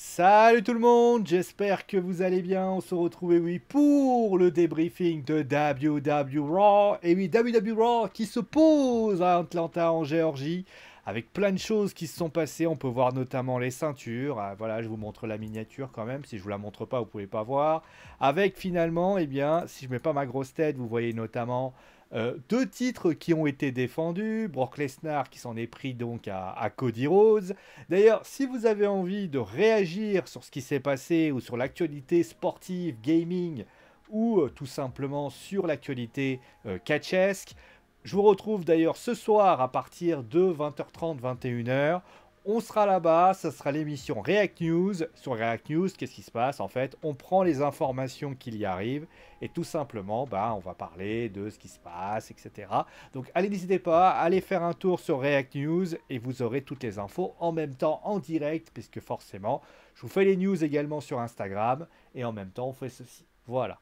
Salut tout le monde, j'espère que vous allez bien. On se retrouve, oui, pour le débriefing de WWE Raw. Et oui, WWE Raw qui se pose à Atlanta en Géorgie avec plein de choses qui se sont passées. On peut voir notamment les ceintures. Ah, voilà, je vous montre la miniature quand même. Si je vous la montre pas, vous pouvez pas voir. Avec finalement, eh bien, si je mets pas ma grosse tête, vous voyez notamment deux titres qui ont été défendus. Brock Lesnar qui s'en est pris donc à Cody Rhodes. D'ailleurs, si vous avez envie de réagir sur ce qui s'est passé ou sur l'actualité sportive, gaming ou tout simplement sur l'actualité catchesque, je vous retrouve d'ailleurs ce soir à partir de 20h30, 21h. On sera là-bas, ça sera l'émission React News. Sur React News, qu'est-ce qui se passe en fait? On prend les informations qu'il y arrive et tout simplement, on va parler de ce qui se passe, etc. Donc allez, n'hésitez pas, allez faire un tour sur React News et vous aurez toutes les infos en même temps en direct, puisque forcément, je vous fais les news également sur Instagram et en même temps, on fait ceci. Voilà.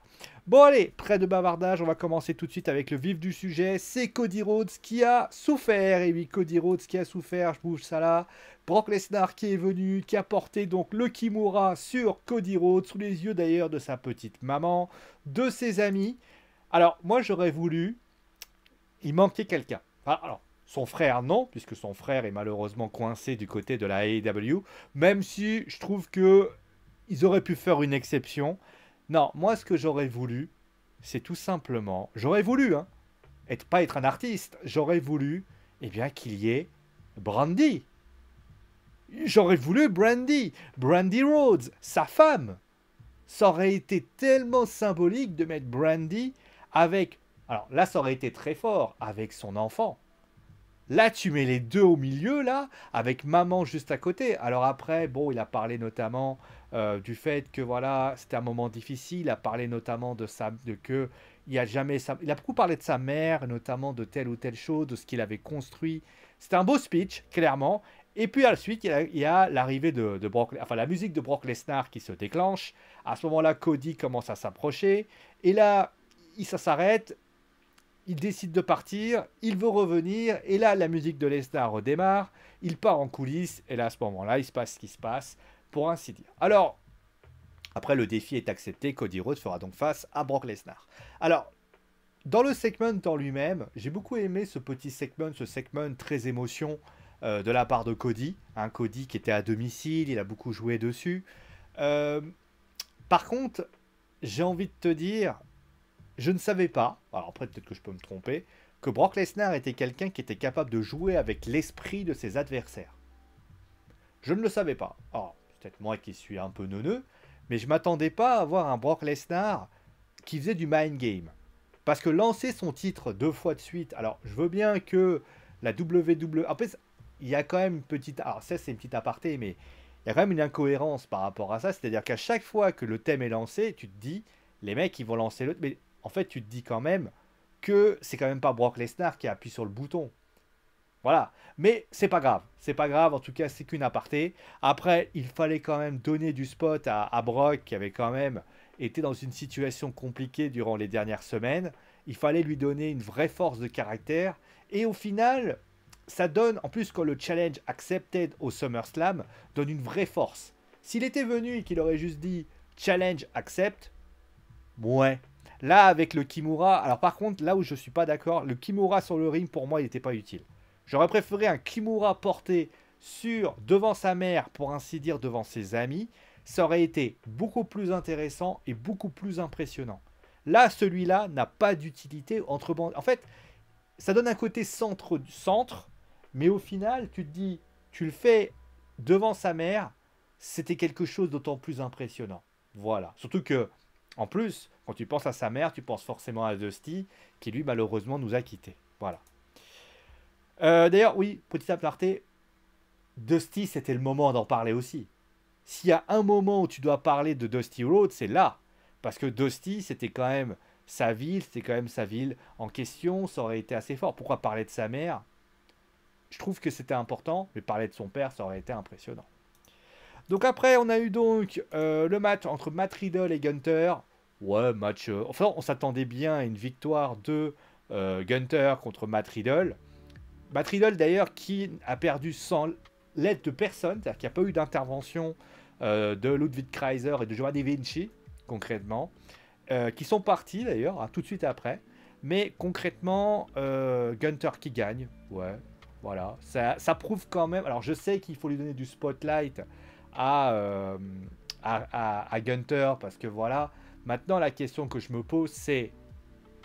Bon allez, près de bavardage, on va commencer tout de suite avec le vif du sujet. C'est Cody Rhodes qui a souffert. Et oui, Cody Rhodes qui a souffert, je bouge ça là. Brock Lesnar qui est venu, qui a porté donc le Kimura sur Cody Rhodes, sous les yeux d'ailleurs de sa petite maman, de ses amis. Alors, moi j'aurais voulu, il manquait quelqu'un. Alors, son frère non, puisque son frère est malheureusement coincé du côté de la AEW, même si je trouve que ils auraient pu faire une exception. Non, moi ce que j'aurais voulu, c'est tout simplement, j'aurais voulu, hein, pas être un artiste, j'aurais voulu, eh bien, qu'il y ait Brandy. J'aurais voulu Brandy Rhodes, sa femme. Ça aurait été tellement symbolique de mettre Brandy avec, alors là ça aurait été très fort, avec son enfant. Là, tu mets les deux au milieu, là, avec maman juste à côté. Alors après, bon, il a parlé notamment du fait que, voilà, c'était un moment difficile. Il a parlé notamment de que il a jamais, il a beaucoup parlé de sa mère, notamment de telle ou telle chose, de ce qu'il avait construit. C'était un beau speech, clairement. Et puis ensuite, il y a l'arrivée de Brock, enfin la musique de Brock Lesnar qui se déclenche. À ce moment-là, Cody commence à s'approcher. Et là, ça s'arrête, il décide de partir, il veut revenir, et là, la musique de Lesnar redémarre, il part en coulisses, et là, à ce moment-là, il se passe ce qui se passe, pour ainsi dire. Alors, après, le défi est accepté, Cody Rhodes fera donc face à Brock Lesnar. Alors, dans le segment en lui-même, j'ai beaucoup aimé ce petit segment, ce segment très émotion de la part de Cody. Hein, Cody qui était à domicile, il a beaucoup joué dessus. Euh, Par contre, j'ai envie de te dire, je ne savais pas, alors après peut-être que je peux me tromper, que Brock Lesnar était quelqu'un qui était capable de jouer avec l'esprit de ses adversaires. Je ne le savais pas. Alors, peut-être moi qui suis un peu neuneux, mais je m'attendais pas à avoir un Brock Lesnar qui faisait du mind game. Parce que lancer son titre deux fois de suite, alors je veux bien que la WWE... Après, il y a quand même une petite... Alors ça c'est une petite aparté, mais il y a quand même une incohérence par rapport à ça. C'est-à-dire qu'à chaque fois que le thème est lancé, tu te dis, les mecs ils vont lancer l'autre. Mais en fait tu te dis quand même que c'est quand même pas Brock Lesnar qui appuie sur le bouton. Voilà. Mais c'est pas grave. C'est pas grave. En tout cas, c'est qu'une aparté. Après, il fallait quand même donner du spot à Brock qui avait quand même été dans une situation compliquée durant les dernières semaines. Il fallait lui donner une vraie force de caractère. Et au final, ça donne, en plus, quand le challenge accepted au SummerSlam, donne une vraie force. S'il était venu et qu'il aurait juste dit challenge accept, ouais. Là, avec le Kimura, alors par contre, là où je suis pas d'accord, le Kimura sur le ring, pour moi, il n'était pas utile. J'aurais préféré un Kimura porté sur devant sa mère, pour ainsi dire, devant ses amis. Ça aurait été beaucoup plus intéressant et beaucoup plus impressionnant. Là, celui-là n'a pas d'utilité entre bandes. En fait, ça donne un côté centre du centre, mais au final, tu te dis, tu le fais devant sa mère, c'était quelque chose d'autant plus impressionnant. Voilà. Surtout que, en plus, quand tu penses à sa mère, tu penses forcément à Dusty, qui lui, malheureusement, nous a quittés. Voilà. D'ailleurs, oui, petit aparté, Dusty, c'était le moment d'en parler aussi. S'il y a un moment où tu dois parler de Dusty Rhodes, c'est là. Parce que Dusty, c'était quand même sa ville, c'était quand même sa ville en question, ça aurait été assez fort. Pourquoi parler de sa mère? Je trouve que c'était important, mais parler de son père, ça aurait été impressionnant. Donc après, on a eu donc le match entre Matt Riddle et Gunter. Ouais, match... enfin, on s'attendait bien à une victoire de Gunter contre Matt Riddle. Matt Riddle, d'ailleurs, qui a perdu sans l'aide de personne, c'est-à-dire qu'il n'y a pas eu d'intervention de Ludwig Kaiser et de Giovanni Vinci, concrètement, qui sont partis d'ailleurs, hein, tout de suite après. Mais concrètement, Gunther qui gagne, ouais, voilà. Ça prouve quand même. Alors je sais qu'il faut lui donner du spotlight à, à Gunther, parce que voilà. Maintenant, la question que je me pose, c'est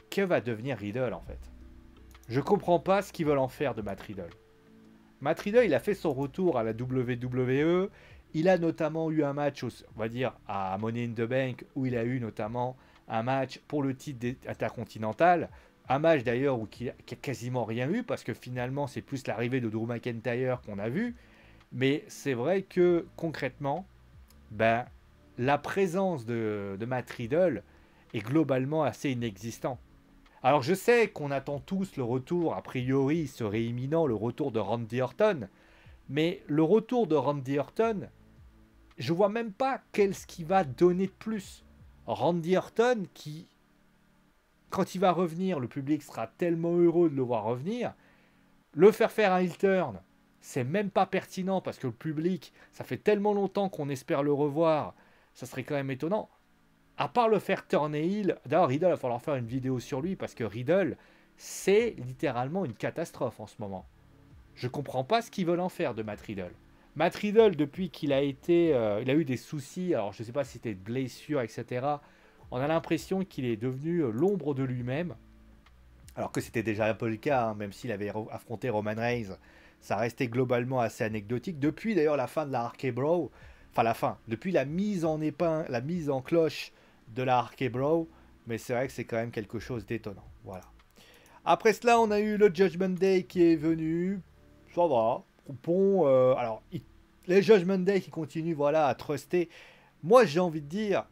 que va devenir Riddle en fait? Je comprends pas ce qu'ils veulent en faire de Matt Riddle. Matt Riddle, il a fait son retour à la WWE. Il a notamment eu un match, on va dire, à Money in the Bank, où il a eu notamment un match pour le titre intercontinental. Un match d'ailleurs où qui a quasiment rien eu, parce que finalement, c'est plus l'arrivée de Drew McIntyre qu'on a vu. Mais c'est vrai que concrètement, ben, la présence de Matt Riddle est globalement assez inexistant. Alors je sais qu'on attend tous le retour, a priori il serait imminent, le retour de Randy Orton, mais le retour de Randy Orton, je vois même pas qu'est-ce qu'il va donner de plus. Randy Orton qui, quand il va revenir, le public sera tellement heureux de le voir revenir, le faire un heel turn, c'est même pas pertinent parce que le public, ça fait tellement longtemps qu'on espère le revoir, ça serait quand même étonnant. À part le faire turner heel, d'ailleurs Riddle, il va falloir faire une vidéo sur lui parce que Riddle, c'est littéralement une catastrophe en ce moment. Je comprends pas ce qu'ils veulent en faire de Matt Riddle. Matt Riddle, depuis qu'il a été, il a eu des soucis, alors je sais pas si c'était de blessures, etc. On a l'impression qu'il est devenu l'ombre de lui-même, alors que c'était déjà un peu le cas, hein, même s'il avait affronté Roman Reigns, ça restait globalement assez anecdotique. Depuis d'ailleurs la fin de la RK Bro, enfin la fin, depuis la mise en épin, la mise en cloche de la RK Bro, mais c'est vrai que c'est quand même quelque chose d'étonnant. Voilà. Après cela, on a eu le Judgment Day qui est venu, ça va, bon, alors les Judgment Day qui continuent, voilà, à truster. Moi, j'ai envie de dire,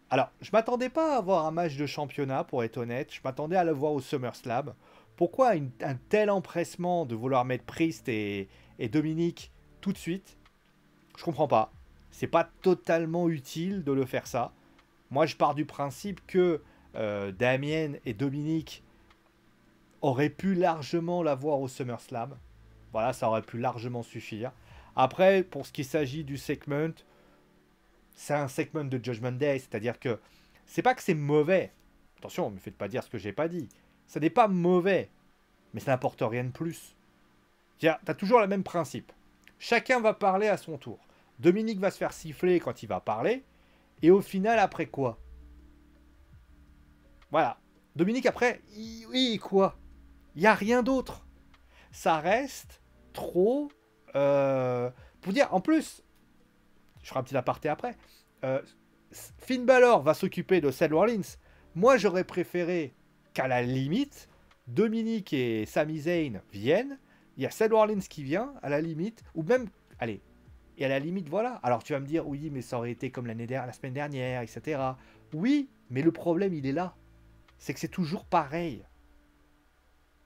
alors, je m'attendais pas à avoir un match de championnat, pour être honnête. Je m'attendais à le voir au SummerSlam. Pourquoi un tel empressement de vouloir mettre Priest et Dominique tout de suite? Je comprends pas. C'est pas totalement utile de le faire ça. Moi, je pars du principe que Damien et Dominique auraient pu largement l'avoir au SummerSlam. Voilà, ça aurait pu largement suffire. Après, pour ce qui s'agit du segment, c'est un segment de Judgment Day, c'est-à-dire que c'est pas que c'est mauvais. Attention, ne me faites pas dire ce que j'ai pas dit. Ça n'est pas mauvais, mais ça n'apporte rien de plus. Tu as toujours le même principe. Chacun va parler à son tour. Dominique va se faire siffler quand il va parler, et au final, après quoi? Voilà. Dominique, après, oui, quoi? Il n'y a rien d'autre. Ça reste trop... pour dire, en plus, je ferai un petit aparté après, euh, Finn Balor va s'occuper de Seth Rollins. Moi, j'aurais préféré qu'à la limite, Dominique et Sami Zayn viennent. Il y a Seth Rollins qui vient, à la limite. Ou même, allez, et à la limite, voilà. Alors tu vas me dire, oui, mais ça aurait été comme la semaine dernière, etc. Oui, mais le problème, il est là. C'est que c'est toujours pareil.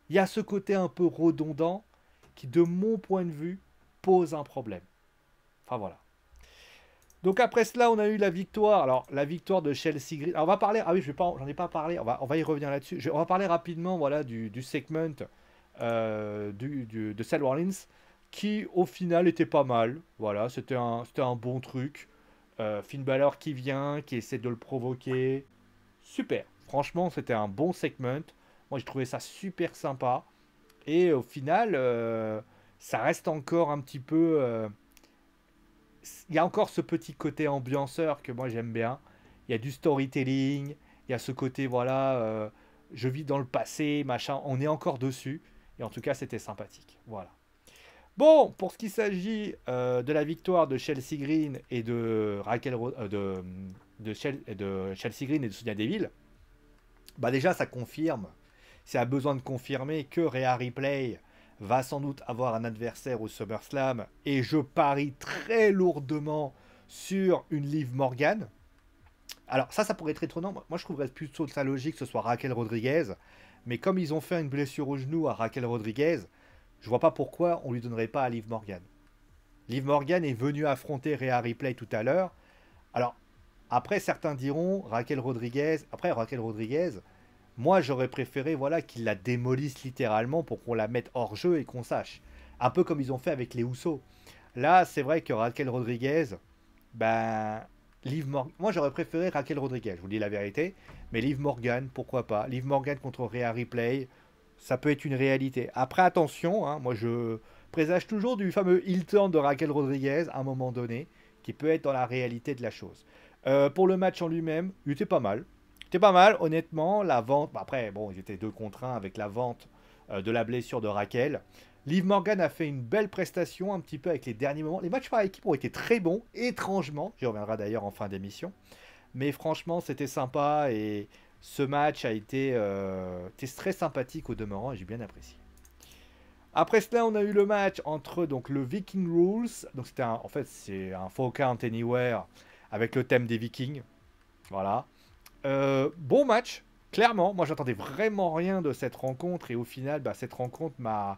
Il y a ce côté un peu redondant qui, de mon point de vue, pose un problème. Enfin, voilà. Donc après cela, on a eu la victoire. Alors la victoire de Chelsea Green. Alors on va parler. Ah oui, j'en ai pas parlé. On va y revenir là-dessus. On va parler rapidement, voilà, du segment de Seth Rollins, qui au final était pas mal. Voilà, c'était un bon truc. Finn Balor qui vient, qui essaie de le provoquer. Super. Franchement, c'était un bon segment. Moi, j'ai trouvé ça super sympa. Et au final, ça reste encore un petit peu. Il y a encore ce petit côté ambianceur que moi j'aime bien. Il y a du storytelling, il y a ce côté, voilà, je vis dans le passé, machin, on est encore dessus. Et en tout cas, c'était sympathique. Voilà. Bon, pour ce qui s'agit de la victoire de Chelsea Green et de de Chelsea Green et de Sonya Deville, bah déjà, ça confirme, ça a besoin de confirmer que Rhea Ripley va sans doute avoir un adversaire au SummerSlam, et je parie très lourdement sur une Liv Morgan. Alors ça pourrait être étonnant. Moi, je trouverais plutôt ça logique que ce soit Raquel Rodriguez, mais comme ils ont fait une blessure au genou à Raquel Rodriguez, je vois pas pourquoi on lui donnerait pas à Liv Morgan. Liv Morgan est venue affronter Rhea Ripley tout à l'heure. Alors, après, certains diront Raquel Rodriguez. Après, Raquel Rodriguez, moi, j'aurais préféré, voilà, qu'ils la démolissent littéralement pour qu'on la mette hors jeu et qu'on sache. Un peu comme ils ont fait avec les Housseaux. Là, c'est vrai que Raquel Rodriguez, Ben, moi j'aurais préféré Raquel Rodriguez, je vous dis la vérité. Mais Liv Morgan, pourquoi pas. Liv Morgan contre Rhea Ripley, ça peut être une réalité. Après, attention, hein, moi je présage toujours du fameux heel turn de Raquel Rodriguez à un moment donné, qui peut être dans la réalité de la chose. Pour le match en lui-même, il était pas mal. C'était pas mal, honnêtement. La vente, bah après, bon, ils étaient 2 contre 1 avec la vente de la blessure de Raquel. Liv Morgan a fait une belle prestation, un petit peu avec les derniers moments. Les matchs par équipe ont été très bons, étrangement. J'y reviendrai d'ailleurs en fin d'émission. Mais franchement, c'était sympa et ce match a été très sympathique au demeurant et j'ai bien apprécié. Après cela, on a eu le match entre donc le Viking Rules. Donc en fait c'est un Fall Count Anywhere avec le thème des Vikings. Voilà. Bon match, clairement. Moi, j'attendais vraiment rien de cette rencontre et au final, bah, cette rencontre m'a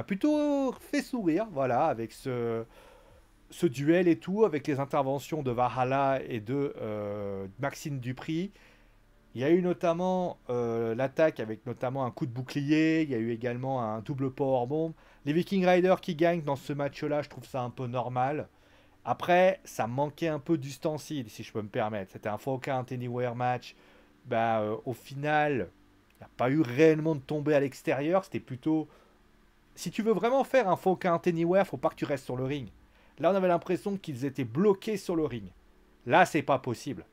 plutôt fait sourire. Voilà, avec ce duel et tout, avec les interventions de Valhalla et de Maxime Dupri. Il y a eu notamment l'attaque avec notamment un coup de bouclier. Il y a eu également un double powerbomb. Les Viking Riders qui gagnent dans ce match-là, je trouve ça un peu normal. Après, ça manquait un peu d'ustensile, si je peux me permettre. C'était un Fall Count Anywhere match. Bah, au final, il n'y a pas eu réellement de tombée à l'extérieur. C'était plutôt. Si tu veux vraiment faire un Fall Count Anywhere, faut pas que tu restes sur le ring. Là, on avait l'impression qu'ils étaient bloqués sur le ring. Là, c'est pas possible.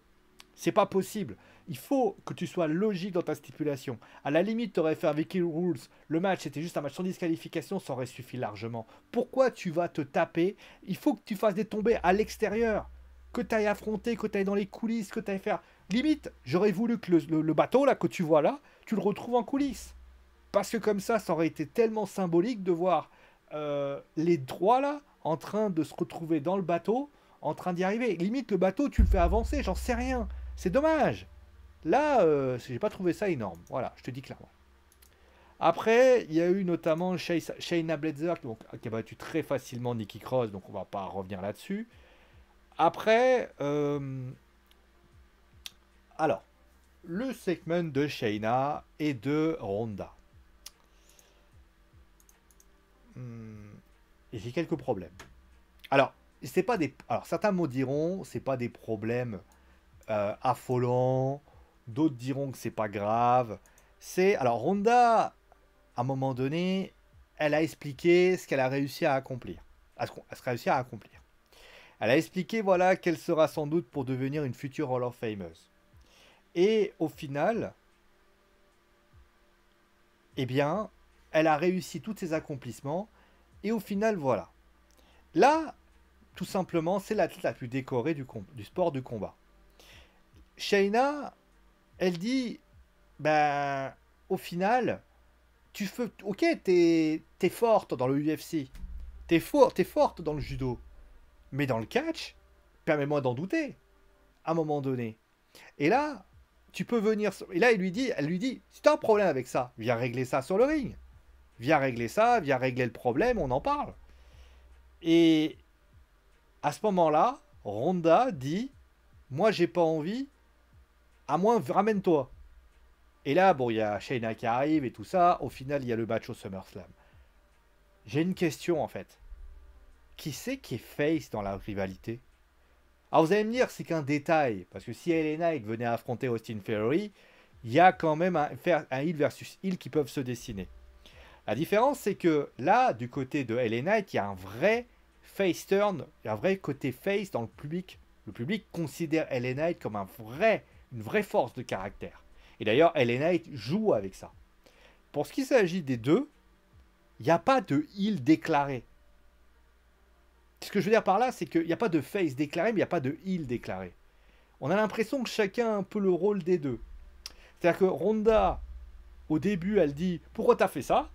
C'est pas possible. Il faut que tu sois logique dans ta stipulation. À la limite, tu aurais fait un Viking Rules. Le match, c'était juste un match sans disqualification, ça aurait suffi largement. Pourquoi tu vas te taper? Il faut que tu fasses des tombées à l'extérieur. Que tu ailles affronter, que tu ailles dans les coulisses, que tu ailles faire. Limite, j'aurais voulu que le bateau là que tu vois là, tu le retrouves en coulisses. Parce que comme ça aurait été tellement symbolique de voir les trois là en train de se retrouver dans le bateau, en train d'y arriver. Limite, le bateau, tu le fais avancer, j'en sais rien. C'est dommage. Là, j'ai pas trouvé ça énorme. Voilà, je te dis clairement. Après, il y a eu notamment Shayna Baszler qui a battu très facilement Nikki Cross, donc on va pas revenir là-dessus. Après, alors, le segment de Shayna et de Ronda. Et j'ai quelques problèmes. Alors, c'est pas des. Alors, certains me diront, c'est pas des problèmes affolants. D'autres diront que c'est pas grave. Alors Ronda, à un moment donné, elle a expliqué ce qu'elle a réussi à accomplir, réussi à accomplir. Elle a expliqué voilà qu'elle sera sans doute pour devenir une future Hall of Fameuse. Et au final, eh bien, elle a réussi tous ses accomplissements. Et au final, voilà. Là, tout simplement, c'est l'athlète la plus décorée du sport du combat. Shayna, elle dit, ben, au final, ok, t'es forte dans le UFC, t'es forte dans le judo, mais dans le catch, permets-moi d'en douter, à un moment donné. Et là, tu peux venir, et là, elle lui dit, si t'as un problème avec ça, viens régler ça sur le ring, viens régler ça, viens régler le problème, on en parle. Et à ce moment-là, Ronda dit, moi j'ai pas envie, à moins ramène-toi. Et là, bon, il y a Shayna qui arrive et tout ça. Au final, il y a le match au SummerSlam. J'ai une question en fait. Qui c'est qui est face dans la rivalité? Alors vous allez me dire, c'est qu'un détail. Parce que si LA Knight venait affronter Austin Theory, il y a quand même un heel versus heel qui peuvent se dessiner. La différence, c'est que là, du côté de LA Knight, il y a un vrai face turn, il y a un vrai côté face dans le public. Le public considère LA Knight comme une vraie force de caractère. Et d'ailleurs, LA Knight joue avec ça. Pour ce qui s'agit des deux, il n'y a pas de heel déclaré. Ce que je veux dire par là, c'est qu'il n'y a pas de face déclaré, mais il n'y a pas de heel déclaré. On a l'impression que chacun a un peu le rôle des deux. C'est-à-dire que Ronda, au début, elle dit « Pourquoi t'as fait ça ?»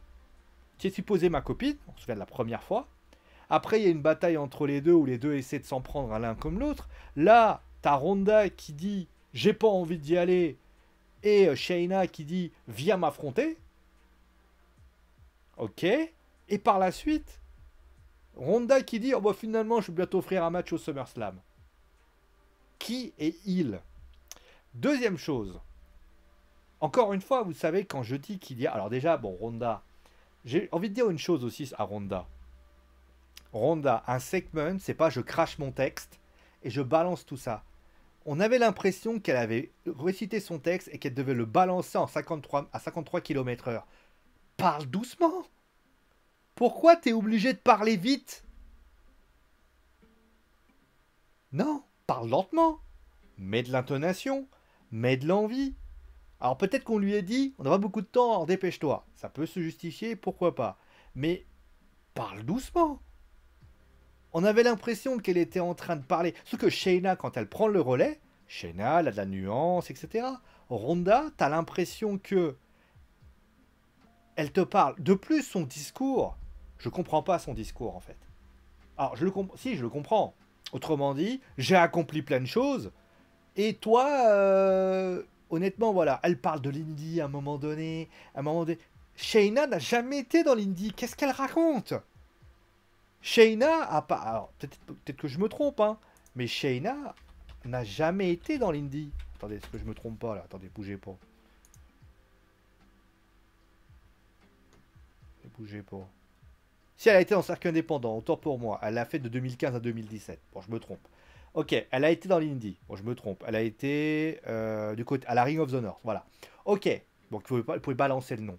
Tu es supposé ma copine, on se souvient de la première fois. Après, il y a une bataille entre les deux où les deux essaient de s'en prendre l'un comme l'autre. Là, t'as Ronda qui dit « J'ai pas envie d'y aller » et Shayna qui dit « Viens m'affronter ». Ok. Et par la suite, Ronda qui dit oh, bah, finalement, je vais bientôt offrir un match au SummerSlam. Qui est il? Deuxième chose. Encore une fois, vous savez, quand je dis qu'il y a. Alors, déjà, bon, Ronda. J'ai envie de dire une chose aussi à Ronda. Ronda, un segment, c'est pas je crache mon texte et je balance tout ça. On avait l'impression qu'elle avait récité son texte et qu'elle devait le balancer à 53 km/h. Parle doucement. Pourquoi t'es obligé de parler vite? Non, parle lentement. Mets de l'intonation. Mets de l'envie. Alors peut-être qu'on lui a dit, on n'a pas beaucoup de temps, alors dépêche-toi. Ça peut se justifier, pourquoi pas. Mais parle doucement. On avait l'impression qu'elle était en train de parler. Sauf que Shayna, quand elle prend le relais, Shayna, elle a de la nuance, etc. Ronda, t'as l'impression que elle te parle. De plus, son discours, je comprends pas son discours en fait. Alors, si, je le comprends. Autrement dit, j'ai accompli plein de choses. Et toi, honnêtement, voilà, elle parle de l'indie à un moment donné. À un moment donné, Shayna n'a jamais été dans l'indie. Qu'est-ce qu'elle raconte? Shayna a pas. Alors, peut-être que je me trompe, hein. Mais Shayna n'a jamais été dans l'indie. Attendez, est-ce que je me trompe pas là? Attendez, bougez pas. Bougez pas. Si elle a été en circuit indépendant, autant pour moi. Elle l'a fait de 2015 à 2017. Bon, je me trompe. Ok, elle a été dans l'indie. Bon, je me trompe. Elle a été du côté à la Ring of the North. Voilà. Ok. Donc, vous pouvez balancer le nom.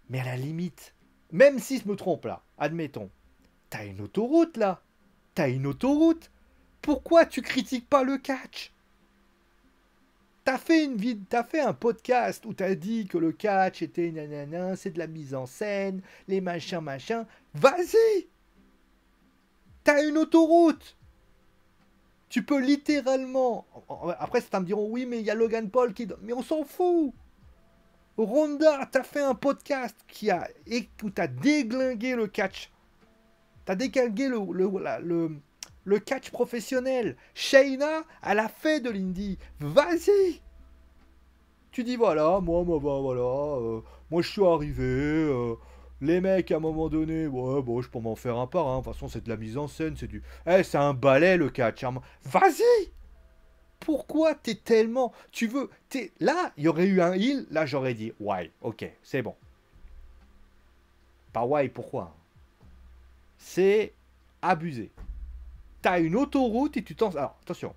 Mais à la limite, même si je me trompe là, admettons, t'as une autoroute là. T'as une autoroute. Pourquoi tu critiques pas le catch? T'as fait un podcast où t'as dit que le catch était nanana, c'est de la mise en scène, les machins, machins. Vas-y! T'as une autoroute! Tu peux littéralement. Après, certains me diront oui, mais il y a Logan Paul qui. Mais on s'en fout! Ronda, t'as fait un podcast où t'as déglingué le catch. T'as déglingué le catch professionnel. Shayna, elle a fait de l'indie. Vas-y! Tu dis voilà, moi je suis arrivé, les mecs à un moment donné, ouais, bon, je peux m'en faire un par un. De toute façon, c'est de la mise en scène, c'est du. Eh, c'est un ballet le catch. Hein. Vas-y! Pourquoi t'es tellement. Tu veux. Là, il y aurait eu un heal, là j'aurais dit, ouais, ok, c'est bon. Pas why, pourquoi? C'est abusé. T'as une autoroute et tu t'en. Alors, attention.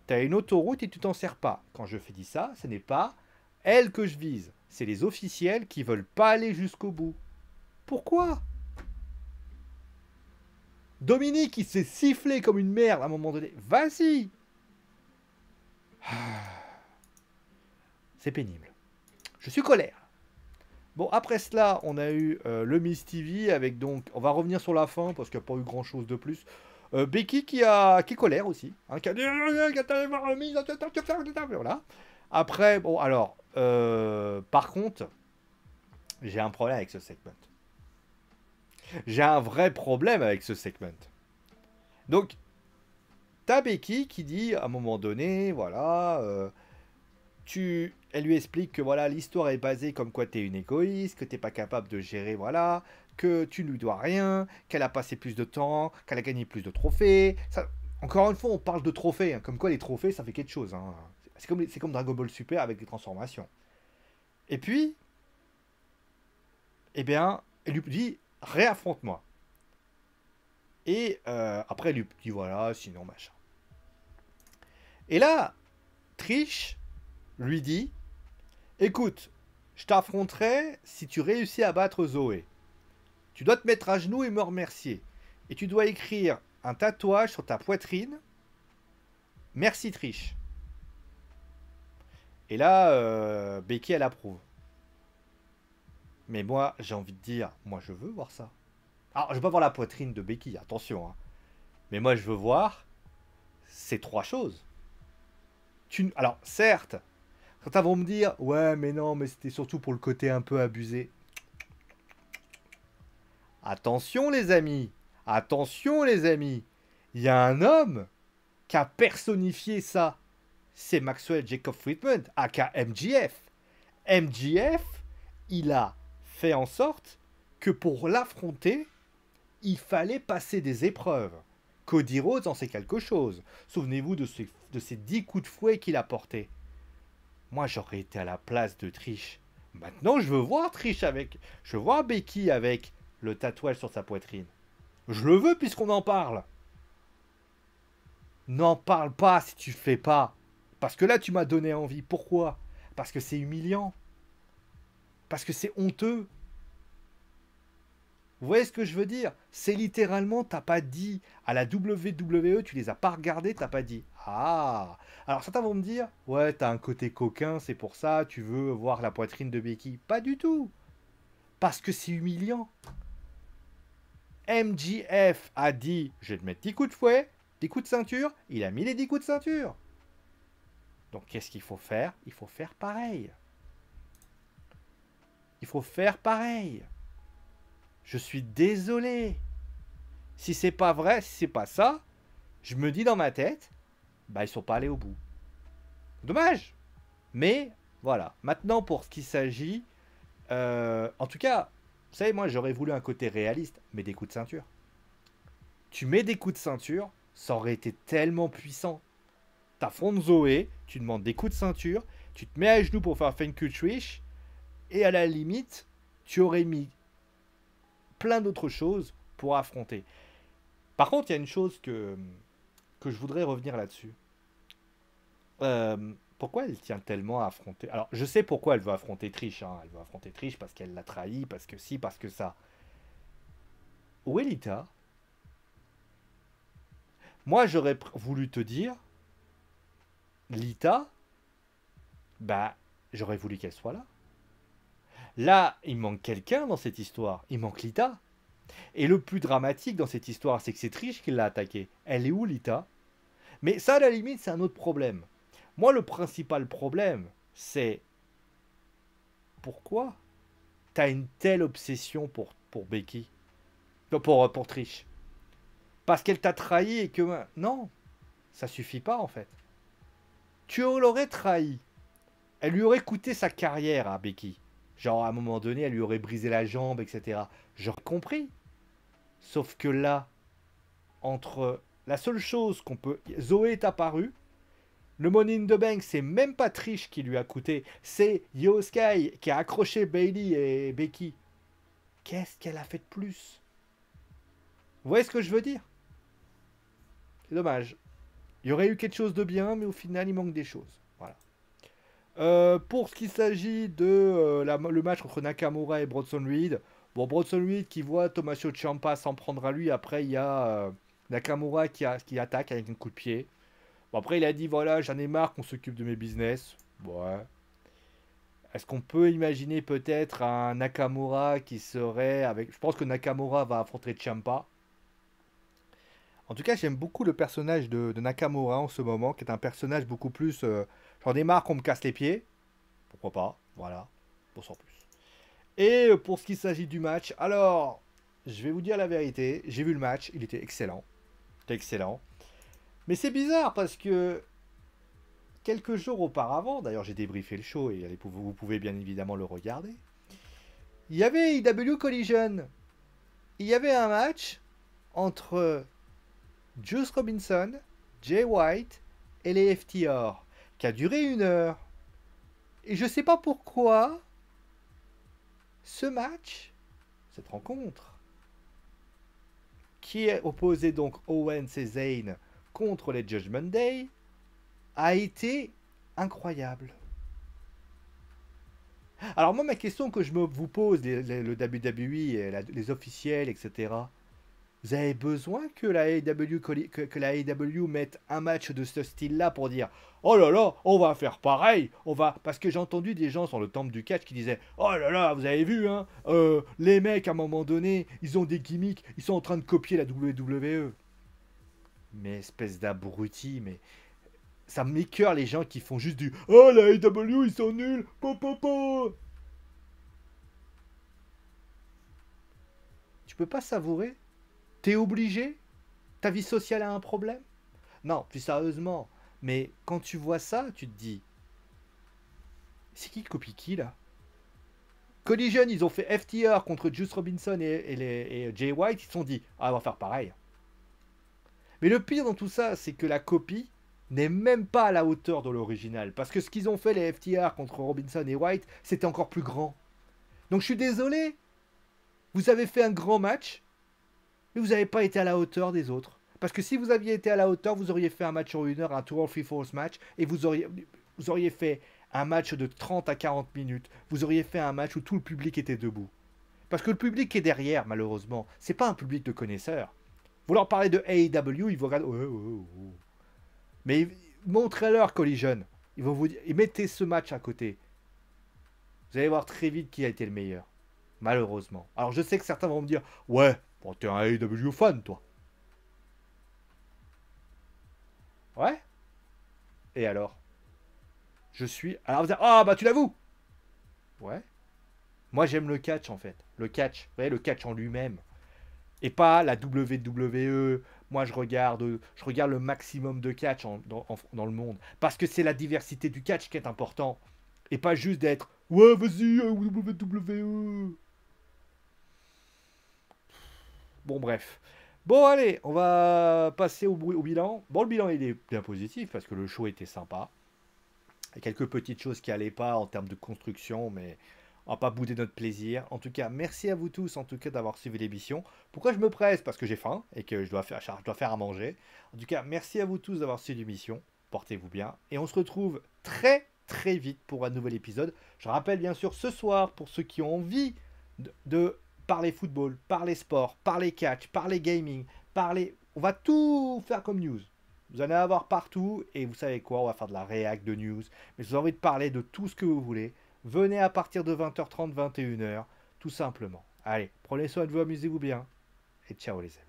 T'as une autoroute et tu t'en sers pas. Quand je fais ça, ce n'est pas elle que je vise. C'est les officiels qui veulent pas aller jusqu'au bout. Pourquoi? Dominique, il s'est sifflé comme une merde à un moment donné. Vas-y! C'est pénible. Je suis colère. Bon, après cela, on a eu le Miss TV avec donc. On va revenir sur la fin parce qu'il n'y a pas eu grand chose de plus. Becky qui est colère aussi. Hein, qui a dit. Voilà. Après, bon, alors. Par contre, j'ai un problème avec ce segment. J'ai un vrai problème avec ce segment. Donc, t'as Becky qui dit à un moment donné, voilà, elle lui explique que voilà, l'histoire est basée comme quoi t'es une égoïste, que t'es pas capable de gérer, voilà, que tu ne lui dois rien, qu'elle a passé plus de temps, qu'elle a gagné plus de trophées. Ça, encore une fois, on parle de trophées, hein, comme quoi les trophées, ça fait quelque chose. Hein. C'est comme Dragon Ball Super avec des transformations. Et puis, eh bien, elle lui dit, réaffronte-moi. Et après, elle lui dit, voilà, sinon, machin. Et là, Trish lui dit, écoute, je t'affronterai si tu réussis à battre Zoé. Tu dois te mettre à genoux et me remercier. Et tu dois écrire un tatouage sur ta poitrine. Merci Trish. Et là, Becky, elle approuve. Mais moi, j'ai envie de dire, moi, je veux voir ça. Alors, je veux pas voir la poitrine de Becky, attention. Hein. Mais moi, je veux voir ces trois choses. Alors, certes, certains vont me dire, ouais, mais non, mais c'était surtout pour le côté un peu abusé. Attention, les amis. Attention, les amis. Il y a un homme qui a personnifié ça. C'est Maxwell Jacob Friedman, aka MJF. MJF, il a fait en sorte que pour l'affronter, il fallait passer des épreuves. Cody Rhodes en sait quelque chose. Souvenez-vous de ces 10 coups de fouet qu'il a portés. Moi, j'aurais été à la place de Trish. Maintenant, je veux voir Trish avec. Je veux voir Becky avec le tatouage sur sa poitrine. Je le veux puisqu'on en parle. N'en parle pas si tu le fais pas. Parce que là, tu m'as donné envie. Pourquoi? Parce que c'est humiliant. Parce que c'est honteux. Vous voyez ce que je veux dire? C'est littéralement, t'as pas dit à la WWE, tu les as pas regardés, t'as pas dit. Ah. Alors certains vont me dire, ouais, t'as un côté coquin, c'est pour ça, tu veux voir la poitrine de Becky. Pas du tout. Parce que c'est humiliant. MJF a dit, je vais te mettre 10 coups de fouet, 10 coups de ceinture, il a mis les 10 coups de ceinture. Donc qu'est-ce qu'il faut faire? Il faut faire pareil. Il faut faire pareil. Je suis désolé. Si c'est pas vrai, si c'est pas ça, je me dis dans ma tête, bah ils sont pas allés au bout. Dommage. Mais voilà. Maintenant pour ce qui s'agit, en tout cas, vous savez, moi j'aurais voulu un côté réaliste, mais des coups de ceinture. Tu mets des coups de ceinture, ça aurait été tellement puissant. T'affrontes Zoé, tu demandes des coups de ceinture, tu te mets à genoux pour faire Fenku Trish, et à la limite, tu aurais mis plein d'autres choses pour affronter. Par contre, il y a une chose que je voudrais revenir là-dessus. Pourquoi elle tient tellement à affronter... Alors, je sais pourquoi elle veut affronter Trish. Hein. Elle veut affronter Trish parce qu'elle l'a trahi, parce que si, parce que ça. Où est Lita? Moi, j'aurais voulu te dire, Lita, bah, j'aurais voulu qu'elle soit là. Là, il manque quelqu'un dans cette histoire. Il manque Lita. Et le plus dramatique dans cette histoire, c'est que c'est Trish qui l'a attaqué. Elle est où, Lita? Mais ça, à la limite, c'est un autre problème. Moi, le principal problème, c'est pourquoi t'as une telle obsession pour Becky? Non, pour Trish. Parce qu'elle t'a trahi et que... Non, ça suffit pas, en fait. Tu l'aurais trahi. Elle lui aurait coûté sa carrière à Becky. Genre, à un moment donné, elle lui aurait brisé la jambe, etc. J'aurais compris. Sauf que là, entre la seule chose qu'on peut... Zoé est apparue. Le Money in the Bank, c'est même pas Trish qui lui a coûté. C'est Io Sky qui a accroché Bayley et Becky. Qu'est-ce qu'elle a fait de plus? Vous voyez ce que je veux dire? C'est dommage. Il y aurait eu quelque chose de bien, mais au final, il manque des choses. Voilà. Pour ce qui s'agit de le match entre Nakamura et Bronson Reed, bon, Bronson Reed qui voit Tommaso Ciampa s'en prendre à lui. Après, il y a Nakamura qui attaque avec un coup de pied. Bon, après, il a dit voilà, j'en ai marre qu'on s'occupe de mes business. Ouais. Est-ce qu'on peut imaginer peut-être un Nakamura qui serait avec. Je pense que Nakamura va affronter Ciampa. En tout cas, j'aime beaucoup le personnage de Nakamura en ce moment, qui est un personnage beaucoup plus. J'en ai marre qu'on me casse les pieds. Pourquoi pas? Voilà. Pour sans plus. Et pour ce qui s'agit du match, alors, je vais vous dire la vérité. J'ai vu le match, il était excellent. C'était excellent. Mais c'est bizarre parce que quelques jours auparavant, d'ailleurs j'ai débriefé le show et vous pouvez bien évidemment le regarder, il y avait IW Collision. Il y avait un match entre Juice Robinson, Jay White et les FTR qui a duré 1 heure. Et je sais pas pourquoi ce match, cette rencontre, qui opposait donc Owens et Zayn contre les Judgment Day, a été incroyable. Alors moi, ma question que je vous pose, le WWE, et les officiels, etc., vous avez besoin que la AEW, que la AEW mette un match de ce style-là pour dire oh là là, on va faire pareil, on va... Parce que j'ai entendu des gens sur le temple du catch qui disaient oh là là, vous avez vu, hein, les mecs, à un moment donné, ils ont des gimmicks, ils sont en train de copier la WWE. Mais espèce d'abruti, mais... Ça m'écoeure les gens qui font juste du oh la AEW ils sont nuls, Tu peux pas savourer? T'es obligé? Ta vie sociale a un problème? Non, plus sérieusement. Mais quand tu vois ça, tu te dis c'est qui copie qui là? Collision, ils ont fait FTR contre Juice Robinson et Jay White, ils se sont dit ah on va faire pareil. Mais le pire dans tout ça, c'est que la copie n'est même pas à la hauteur de l'original. Parce que ce qu'ils ont fait les FTR contre Robinson et White, c'était encore plus grand. Donc je suis désolé. Vous avez fait un grand match, mais vous n'avez pas été à la hauteur des autres. Parce que si vous aviez été à la hauteur, vous auriez fait un match en 1 heure, un Tour of Free Force match, et vous auriez fait un match de 30 à 40 minutes. Vous auriez fait un match où tout le public était debout. Parce que le public qui est derrière, malheureusement, c'est pas un public de connaisseurs. Vous leur parlez de AEW, ils vous regardent. Ouais, ouais, ouais. Mais montrez-leur Collision. Ils vont vous dire. Et mettez ce match à côté. Vous allez voir très vite qui a été le meilleur. Malheureusement. Alors je sais que certains vont me dire, ouais, bon, t'es un AEW fan, toi. Ouais. Et alors? Je suis. Alors vous allez, ah bah tu l'avoues. Ouais. Moi j'aime le catch en fait. Le catch. Vous voyez, le catch en lui-même. Et pas la WWE. Moi je regarde le maximum de catch dans le monde. Parce que c'est la diversité du catch qui est important. Et pas juste d'être, ouais, vas-y, WWE. Bon, bref. Bon, allez, on va passer au bilan. Bon, le bilan, il est bien positif parce que le show était sympa. Il y a quelques petites choses qui allaient pas en termes de construction, mais on va pas bouder notre plaisir. En tout cas, merci à vous tous en tout cas d'avoir suivi l'émission. Pourquoi je me presse? Parce que j'ai faim et que je dois faire à manger. En tout cas, merci à vous tous d'avoir suivi l'émission. Portez-vous bien. Et on se retrouve très très vite pour un nouvel épisode. Je rappelle bien sûr ce soir, pour ceux qui ont envie de parler football, parler sport, parler catch, parler gaming, parler... On va tout faire comme news. Vous allez avoir partout et vous savez quoi, on va faire de la réact de news. Mais je vous ai envie de parler de tout ce que vous voulez. Venez à partir de 20h30, 21h, tout simplement. Allez, prenez soin de vous, amusez-vous bien et ciao les amis.